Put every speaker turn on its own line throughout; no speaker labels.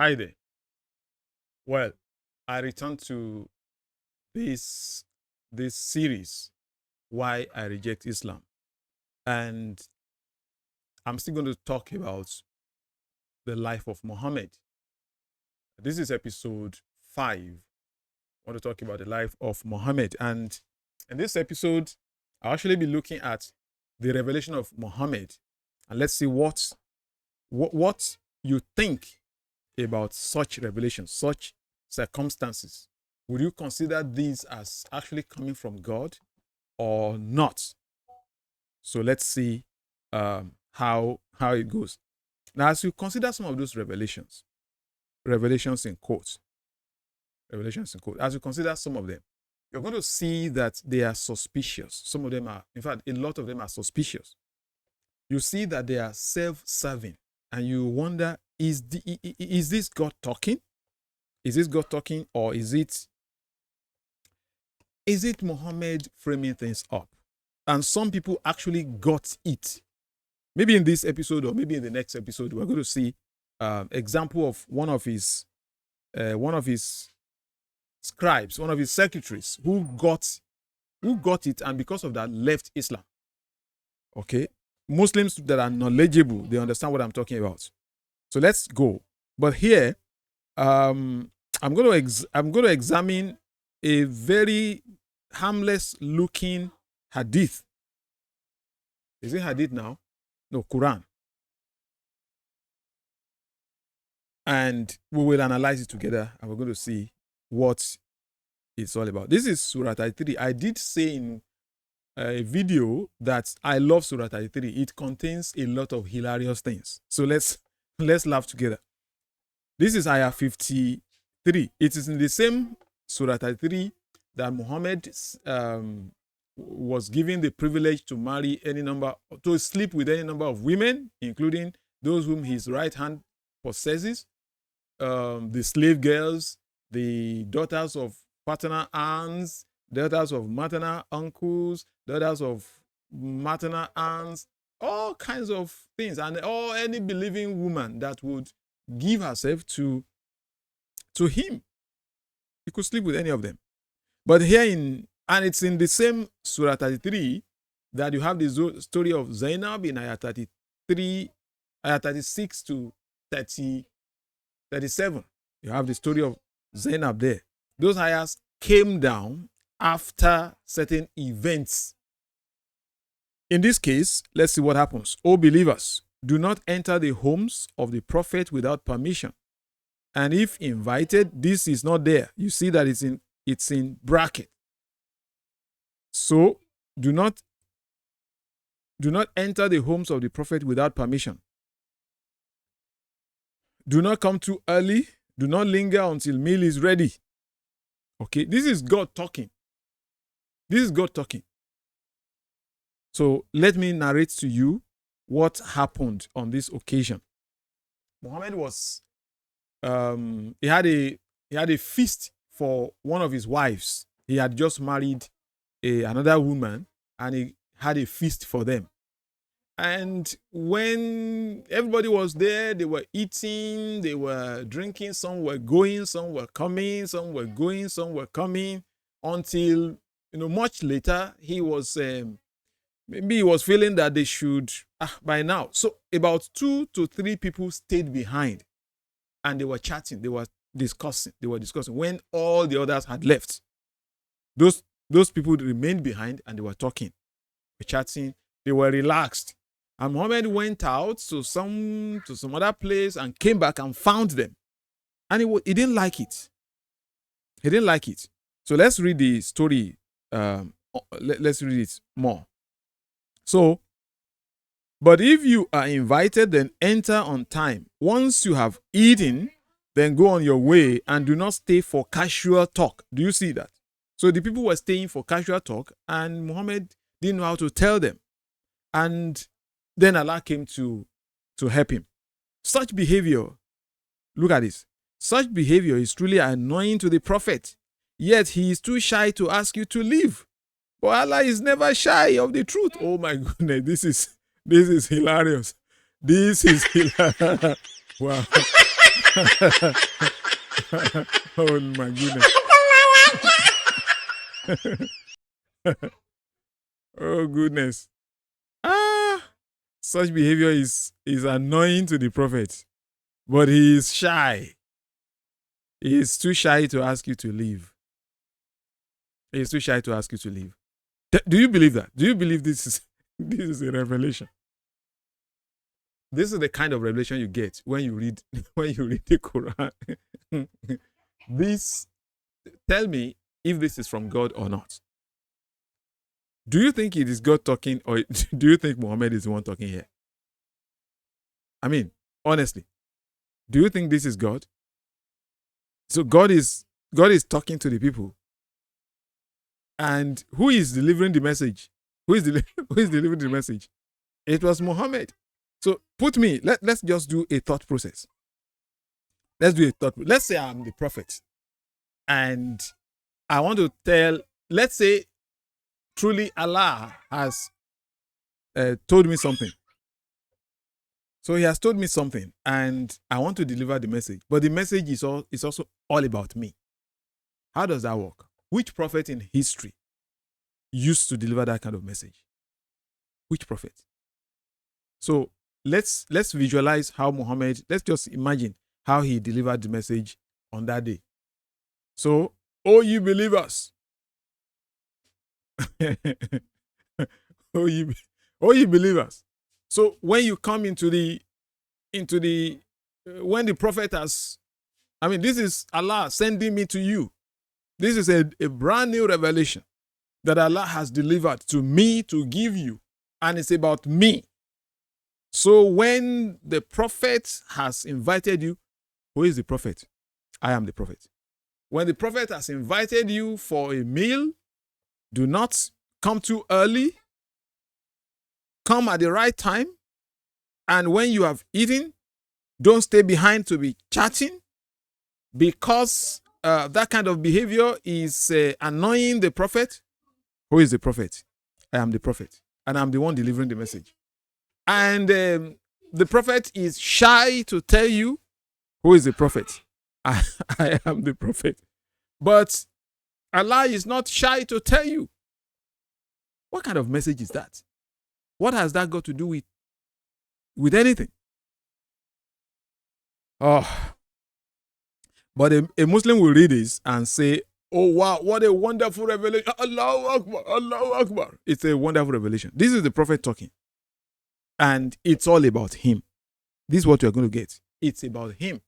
Hi there. Well, I return to this this series, Why I Reject Islam. And I'm still going to talk about the life of Muhammad. This is episode 5. I want to talk about the life of Muhammad. And in this episode, I'll actually be looking at the revelation of Muhammad. And let's see what you think about such revelations, such circumstances. Would you consider these as actually coming from God or not? So let's see how it goes. Now, as you consider some of those revelations in quotes, as you consider some of them, you're going to see that they are suspicious. Some of them are, in fact, a lot of them are suspicious. You see that they are self-serving, and you wonder, is this God talking? Is this God talking, or is it Muhammad framing things up? And some people actually got it. Maybe in this episode or maybe in the next episode, we're going to see example of one of his scribes, one of his secretaries who got it, and because of that left Islam. Okay, Muslims that are knowledgeable, they understand what I'm talking about. So let's go. But here, I'm going to examine a very harmless looking hadith. Is it hadith now? No, Quran. And we will analyze it together, and we're going to see what it's all about. This is Surah 33. I did say in a video that I love Surah 33. It contains a lot of hilarious things. So let's laugh together. This is Ayah 53. It is in the same Surah 33 that Muhammad was given the privilege to to sleep with any number of women, including those whom his right hand possesses, the slave girls, the daughters of paternal aunts, daughters of maternal uncles, daughters of maternal aunts, all kinds of things, and any believing woman that would give herself to him. He could sleep with any of them. But and it's in the same Surah 33 that you have the story of Zainab in Ayah 33, Ayah 36 to 37. You have the story of Zainab there. Those ayahs came down after certain events. In this case, let's see what happens. O believers, do not enter the homes of the prophet without permission. And if invited, this is not there. You see that it's in bracket. So do not enter the homes of the prophet without permission. Do not come too early. Do not linger until meal is ready. Okay, this is God talking. This is God talking. So let me narrate to you what happened on this occasion. Muhammad was he had a feast for one of his wives. He had just married another woman, and he had a feast for them. And when everybody was there, they were eating, they were drinking, some were going, some were coming, some were going, some were coming, until much later he was maybe he was feeling that they should by now. So about 2 to 3 people stayed behind, and they were chatting, they were discussing when all the others had left. Those people remained behind, and they were talking, they were chatting, they were relaxed. And Muhammad went out to some other place and came back and found them. And he didn't like it. He didn't like it. So let's read the story. Let's read it more. So, but if you are invited, then enter on time. Once you have eaten, then go on your way and do not stay for casual talk. Do you see that? So the people were staying for casual talk, and Muhammad didn't know how to tell them. And then Allah came to help him. Such behavior, look at this. Such behavior is truly annoying to the prophet. Yet he is too shy to ask you to leave. But Allah is never shy of the truth. Oh my goodness, this is hilarious. This is hilarious. Wow. Oh my goodness. Oh goodness. Ah, such behavior is annoying to the prophet, but he is shy. He is too shy to ask you to leave. He is too shy to ask you to leave. Do you believe that? Do you believe this is this is a revelation? This is the kind of revelation you get when you read the Quran. This, tell me if this is from God or not. Do you think it is God talking, or do you think Muhammad is the one talking here? I mean, honestly, do you think this is God? So God is talking to the people. And who is delivering the message? Who is delivering the message? It was Muhammad. So let's just do a thought process. Let's say I'm the prophet and I want to tell, let's say truly Allah has told me something. So he has told me something and I want to deliver the message. But the message is also all about me. How does that work? Which prophet in history used to deliver that kind of message? Which prophet? So let's visualize how Muhammad, let's just imagine how he delivered the message on that day. So, oh you believers. oh you believers. So when you come into the when the prophet has, I mean, this is Allah sending me to you. This is a brand new revelation that Allah has delivered to me to give you. And it's about me. So when the prophet has invited you, who is the prophet? I am the prophet. When the prophet has invited you for a meal, do not come too early. Come at the right time. And when you have eaten, don't stay behind to be chatting, because that kind of behavior is annoying the prophet. Who is the prophet? I am the prophet. And I'm the one delivering the message. And the prophet is shy to tell you who is the prophet. I am the prophet. But Allah is not shy to tell you. What kind of message is that? What has that got to do with anything? Oh. But a Muslim will read this and say, oh wow, what a wonderful revelation. Allahu Akbar, Allahu Akbar. It's a wonderful revelation. This is the prophet talking. And it's all about him. This is what you're going to get. It's about him.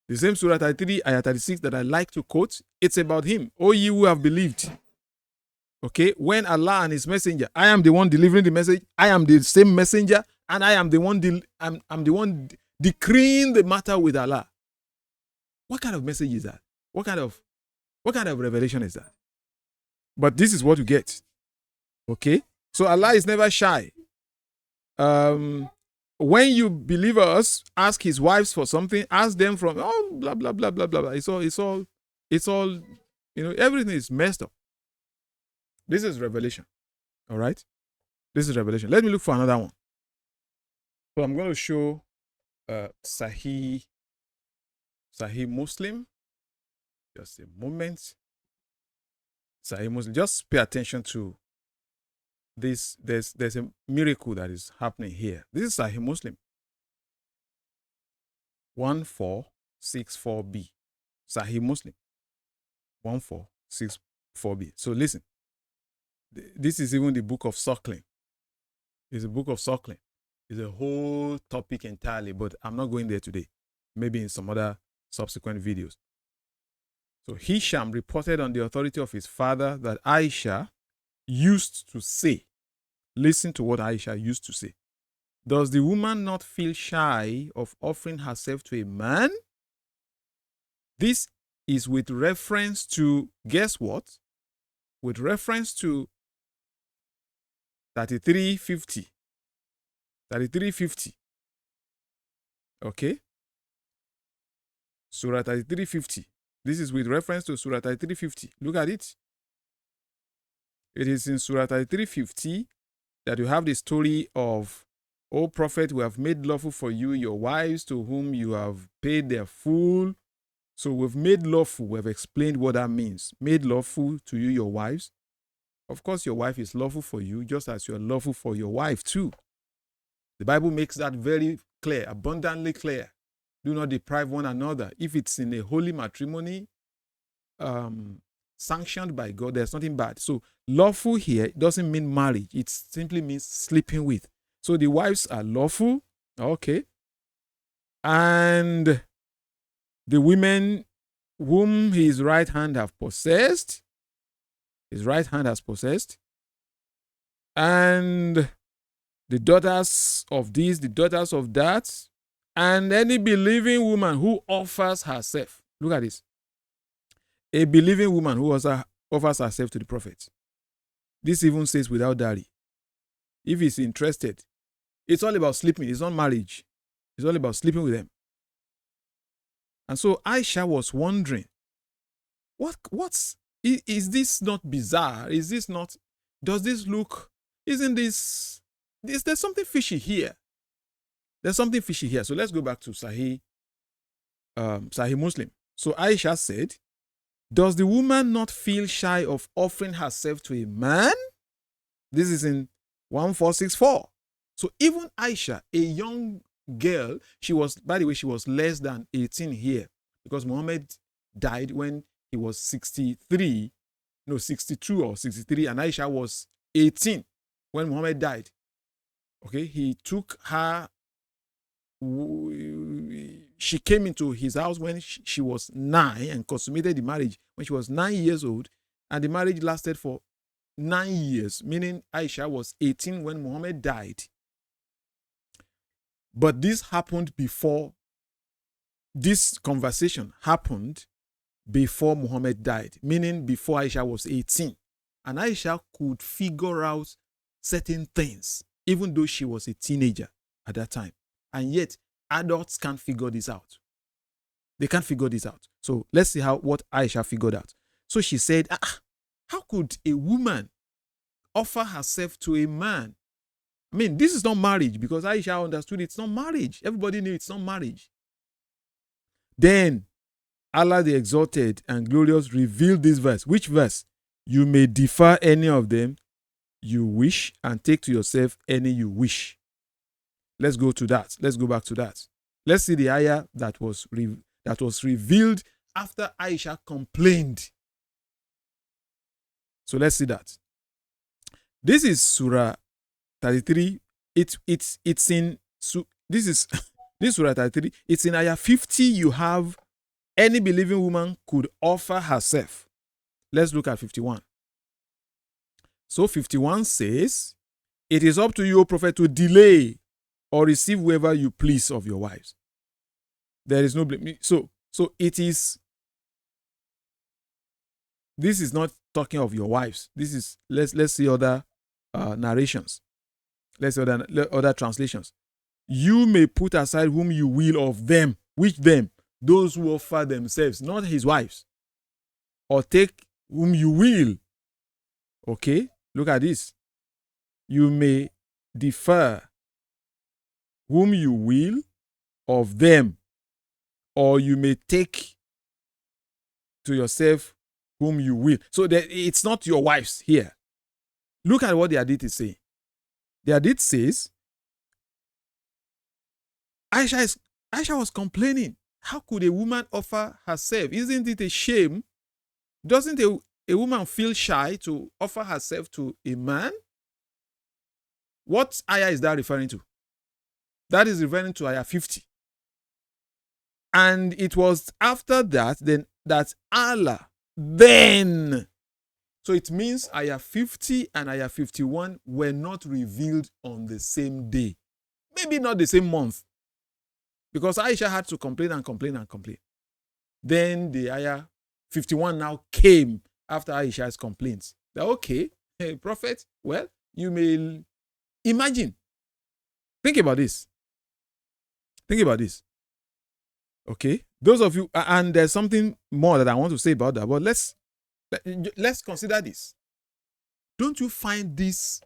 The same Surah 33, Ayah 36 that I like to quote, it's about him. Oh, ye who have believed. Okay, when Allah and his messenger, I am the one delivering the message, I am the same messenger, and I am the one I'm the one decreeing the matter with Allah. What kind of message is that? What kind of revelation is that? But this is what you get. Okay? So Allah is never shy. When you believers ask his wives for something, ask them from blah blah blah blah blah. It's all everything is messed up. This is revelation. All right? This is revelation. Let me look for another one. So I'm going to show Sahih Muslim. Just a moment. Sahih Muslim. Just pay attention to this. There's a miracle that is happening here. This is Sahih Muslim. 1464b. Sahih Muslim. 1464b. So listen. This is even the book of suckling. It's a book of suckling. It's a whole topic entirely, but I'm not going there today. Maybe in some other subsequent videos. So Hisham reported on the authority of his father that Aisha used to say, listen to what Aisha used to say. Does the woman not feel shy of offering herself to a man? This is with reference to, guess what? With reference to 3350. 3350. Okay? Surah 3350. This is with reference to Surah 3350. Look at it. It is in Surah 3350 that you have the story of O prophet, we have made lawful for you your wives to whom you have paid their full. So we've made lawful. We've explained what that means. Made lawful to you your wives. Of course, your wife is lawful for you, just as you're lawful for your wife too. The Bible makes that very clear, abundantly clear. Do not deprive one another. If it's in a holy matrimony, sanctioned by God, there's nothing bad. So lawful here doesn't mean marriage. It simply means sleeping with. So the wives are lawful. Okay. And the women whom his right hand have possessed, his right hand has possessed, and the daughters of this, the daughters of that, and any believing woman who offers herself. Look at this. A believing woman who offers herself to the prophet. This even says without dowry. If he's interested, it's all about sleeping. It's not marriage. It's all about sleeping with them. And so Aisha was wondering, is this not bizarre? Is this not, does this look, isn't this, there's something fishy here. There's something fishy here. So let's go back to Sahih Muslim. So Aisha said, does the woman not feel shy of offering herself to a man? This is in 1464. So even Aisha, a young girl, she was, by the way, she was less than 18 here because Muhammad died when he was 62 or 63, and Aisha was 18 when Muhammad died. Okay, he took her, she came into his house when she was 9 and consummated the marriage when she was 9 years old, and the marriage lasted for 9 years, meaning Aisha was 18 when Muhammad died. But this conversation happened before Muhammad died, meaning before Aisha was 18. And Aisha could figure out certain things, even though she was a teenager at that time. And yet, adults can't figure this out. They can't figure this out. So let's see what Aisha figured out. So she said, how could a woman offer herself to a man? I mean, this is not marriage, because Aisha understood it's not marriage. Everybody knew it's not marriage. Then Allah the Exalted and Glorious revealed this verse. Which verse? You may defer any of them you wish and take to yourself any you wish. Let's go to that. Let's go back to that. Let's see the ayah that was revealed after Aisha complained. So let's see that. This is Surah 33. It's in this Surah 33. It's in ayah 50. You have any believing woman could offer herself. Let's look at 51. So 51 says, it is up to you, O Prophet, to delay or receive whoever you please of your wives. There is no blame. So it is. This is not talking of your wives. This is, let's see other narrations. Let's see other translations. You may put aside whom you will of them. Which them? Those who offer themselves, not his wives. Or take whom you will. Okay, look at this. You may defer whom you will of them, or you may take to yourself whom you will. So it's not your wives here. Look at what the hadith is saying. The hadith says, Aisha was complaining. How could a woman offer herself? Isn't it a shame? Doesn't a woman feel shy to offer herself to a man? What ayah is that referring to? That is referring to ayah 50. And it was after that that Allah then. So it means ayah 50 and ayah 51 were not revealed on the same day. Maybe not the same month. Because Aisha had to complain and complain and complain. Then the ayah 51 now came after Aisha's complaints. That, okay, hey, Prophet, well, you may imagine. Think about this. Think about this. Okay? Those of you, and there's something more that I want to say about that, but let's consider this. Don't you find these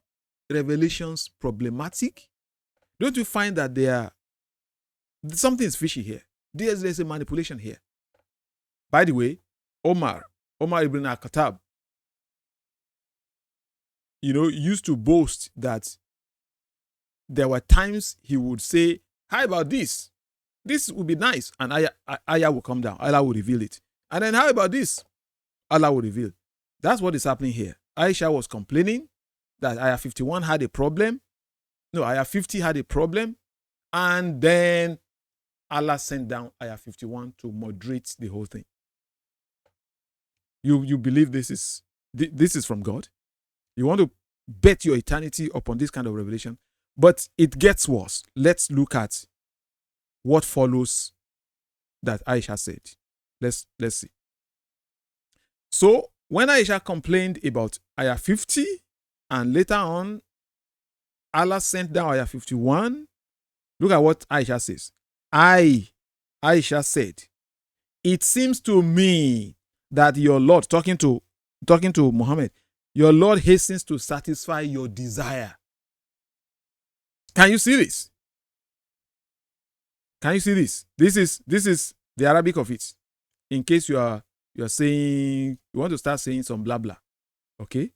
revelations problematic? Don't you find that something is fishy here? There's a manipulation here. By the way, Omar ibn al-Khattab, used to boast that there were times he would say, how about this? This would be nice. And ayah will come down. Allah will reveal it. And then how about this? Allah will reveal. That's what is happening here. Aisha was complaining that ayah 51 had a problem. No, ayah 50 had a problem. And then Allah sent down ayah 51 to moderate the whole thing. You believe this is from God? You want to bet your eternity upon this kind of revelation? But it gets worse. Let's look at what follows that Aisha said. Let's see. So when Aisha complained about ayah 50, and later on Allah sent down ayah 51, look at what Aisha says. Aisha said, it seems to me that your Lord, talking to Muhammad, your Lord hastens to satisfy your desire. Can you see this? Can you see this? This is the Arabic of it. In case you are saying, you want to start saying some blah blah. Okay?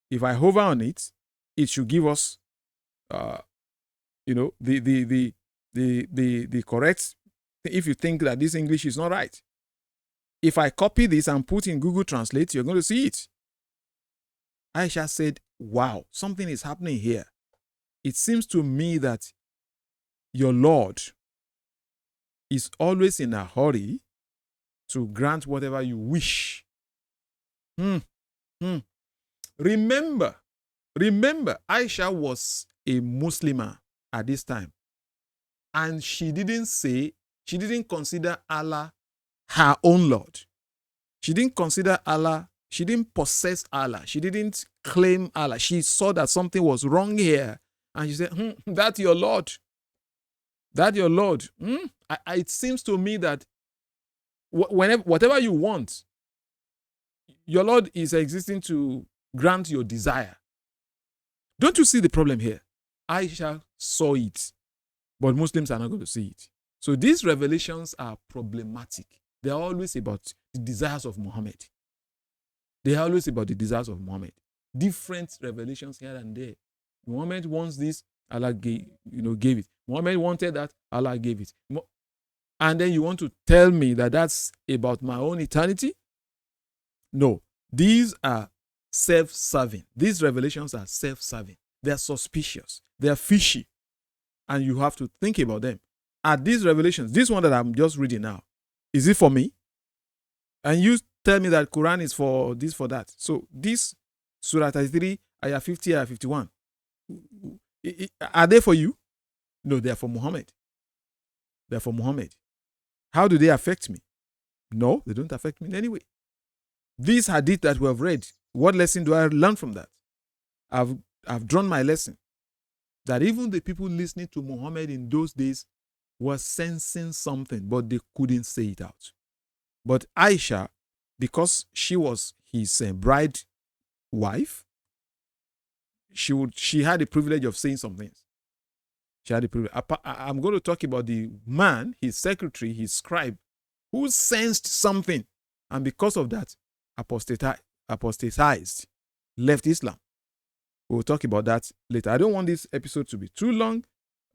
If I hover on it, it should give us the correct, if you think that this English is not right. If I copy this and put in Google Translate, you're going to see it. Aisha said, wow, something is happening here. It seems to me that your Lord is always in a hurry to grant whatever you wish. Remember, Aisha was a Muslimah at this time. And she didn't consider Allah her own Lord. She didn't consider Allah, she didn't possess Allah. She didn't claim Allah. She saw that something was wrong here. And she said, that's your Lord. That's your Lord. It seems to me that whatever you want, your Lord is existing to grant your desire. Don't you see the problem here? Aisha saw it, but Muslims are not going to see it. So these revelations are problematic. They are always about the desires of Muhammad. They are always about the desires of Muhammad. Different revelations here and there. Muhammad wants this, Allah gave it. Muhammad wanted that, Allah gave it. And then you want to tell me that that's about my own eternity? No. These are self-serving. These revelations are self-serving. They are suspicious. They are fishy. And you have to think about them. Are these revelations, this one that I'm just reading now, is it for me? And you tell me that Quran is for this, for that. So this Surah 33, Ayah 50, Ayah 51, are they for you? No, they are for Muhammad. They are for Muhammad. How do they affect me? No, they don't affect me in any way. These hadith that we have read, what lesson do I learn from that? I've drawn my lesson. That even the people listening to Muhammad in those days were sensing something, but they couldn't say it out. But Aisha, because she was his bride wife, she had the privilege of saying some things. She had the privilege. I'm going to talk about the man, his secretary, his scribe, who sensed something, and because of that, apostatized, left Islam. We'll talk about that later. I don't want this episode to be too long.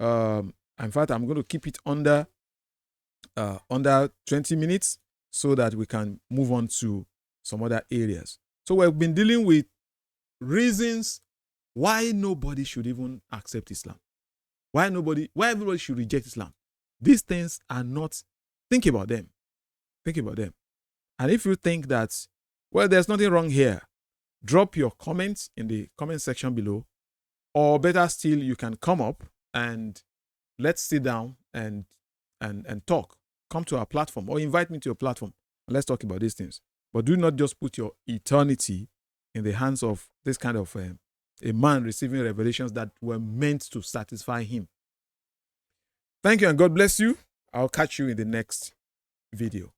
In fact, I'm going to keep it under 20 minutes so that we can move on to some other areas. So we've been dealing with reasons why nobody should even accept Islam. Why everybody should reject Islam. These things are not, think about them. Think about them. And if you think that, well, there's nothing wrong here, drop your comments in the comment section below. Or better still, you can come up and let's sit down and talk. Come to our platform or invite me to your platform and let's talk about these things. But do not just put your eternity in the hands of this kind of a man receiving revelations that were meant to satisfy him. Thank you and God bless you. I'll catch you in the next video.